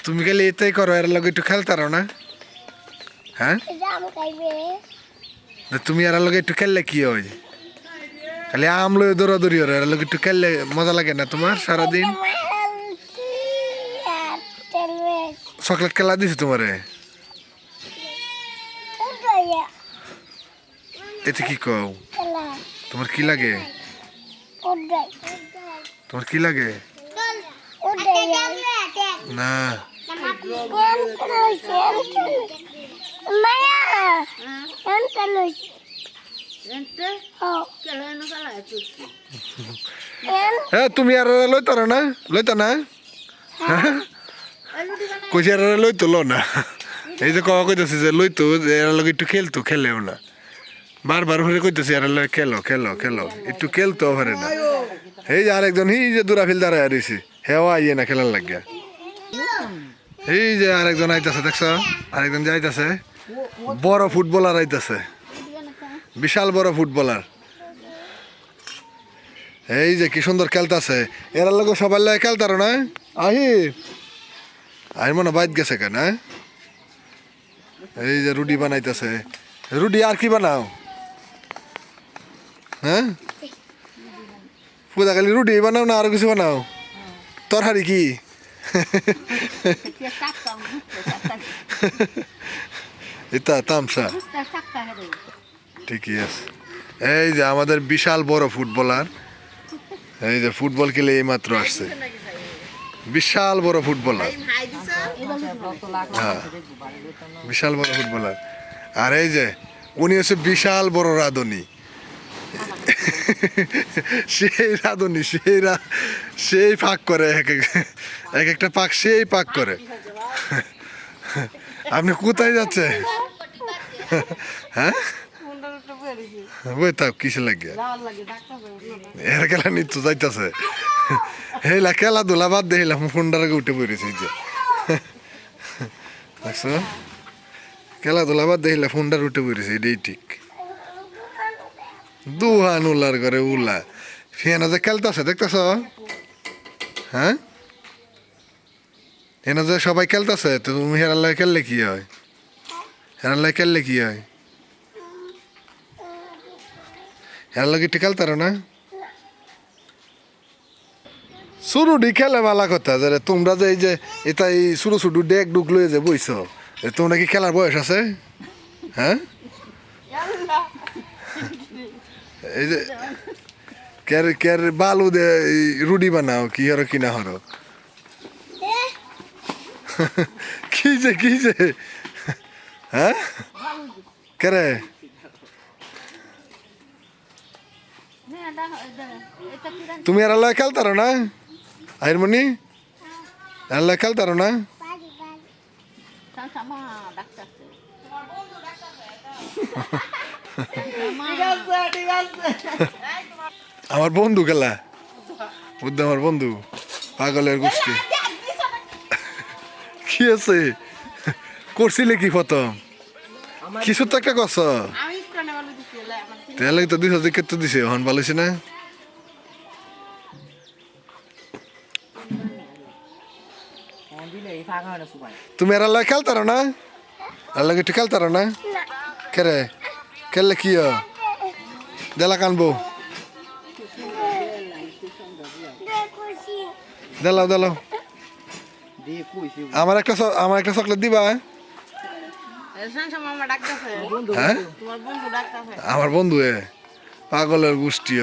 তুমি খালি এটাই করো, এর লগে একটু খেলতারো না? হ্যাঁ, তুমি এর লগে একটু খেললে কি হয়? খালি আম লয়ে দৌড়াদৌড়ি হলো, এর লগে একটু খেললে মজা লাগে না তোমার সারাদিন? চকলেট খেলা দিছে তোমারে? এতে কি কও? তোমার কি লাগে? তোমার কি লাগে? না হ্যাঁ, তুমি আর লইতারো না? লইতা না? কইছি আর লইতো লো না। এই যে কওয়া কইতেছে যে লইতো, এর লগে একটু খেলতো, খেলেও না। বারবার ঘুরে কইতেছি আর লগে খেলো খেলো খেলো, একটু খেলতো পারে না। এই যে আরেকজন এই যে দুরাফিল দাঁড়ায় রয়েছে, হেওয়া আইয়ে না খেলার লাগিয়া। এই যে আরেকজন আইতাছে, দেখছো? আরেকজন যাইতাছে, বড় ফুটবলার আইতাছে, বিশাল বড় ফুটবলার। এই যে কি সুন্দর খেলতাছে, এর লগে সবার লগে খেলতারো না? আহি মনে বাইত গেছে কেন? এই যে রুটি বানাইতেছে, রুটি আর কি বানাও? হ্যাঁ, পুজা খালি রুটি বানাও না আর কিছু বানাও? তরকারি কি? এটা তামসা, ঠিকই আছে। এই যে আমাদের বিশাল বড় ফুটবলার, এই যে ফুটবল খেলে এই মাত্র আসছে, বিশাল বড় ফুটবলার। হ্যাঁ, বিশাল বড় ফুটবলার। আর এই যে উনি হচ্ছে বিশাল বড় রাঁধুনি। সেই রাঁধুনি, সেই পাক করে, এক একটা পাক সেই পাক করে। আপনি কোথায় যাচ্ছে? হ্যাঁ, বই থাক, কিসে লাগে এর খেলা নিত্য যাইতেছে। হেলা খেলাধুলা বাদ দিলাম, ফোনটার আগে উঠে পড়েছি যে, দেখছো? খেলাধুলা বাদ দিলে ফোনটার উঠে পড়েছে, এটাই ঠিক। দুহান উলার ঘরে উলা, ফেনা যে খেলতেছে দেখতেছ? হ্যাঁ, এনা যে সবাই খেলতেছে, তো তুমি হেরাল্লায় খেললে কি হয়? হেরাল্লায় খেললে কি হয়? হেরাল্লা কি খেলতারো না? শুরুটি খেলে ভালো কথা, যে তোমরা যে এই যে এটা এই ছোটো ছোটো ডেক ডুক লয়ে যে বইছ, তোমরা কি খেলার বয়স আছে? হ্যাঁ, এই যে কের কের বালু দে রুডি বানাও কি হরো কিনা হরো? কি যে হ্যাঁ, কেরে তুমি আর আল্লাহ খেলতারো না? আইরমনি আল্লাহ খেলতারো না? আমার বন্ধু খেলা, বুদ্ধ আমার বন্ধু, পাগলের গোষ্ঠী। কি আছে করছিলে কি প্রথম? কিছু তো একটা কস, তাহলে তো 2000 তো দিছে, হন ভালো হয়েছে না? তুমি আর আল্লাহ খেলতারো না? আল্লাহ একটু খেলতারো না? কেরে খেললে কি দেলা কানবো, দেলাও দেলাও, আমার একটা চকলেট দিবা? হ্যাঁ, আমার বন্ধু পাগলের গোষ্ঠী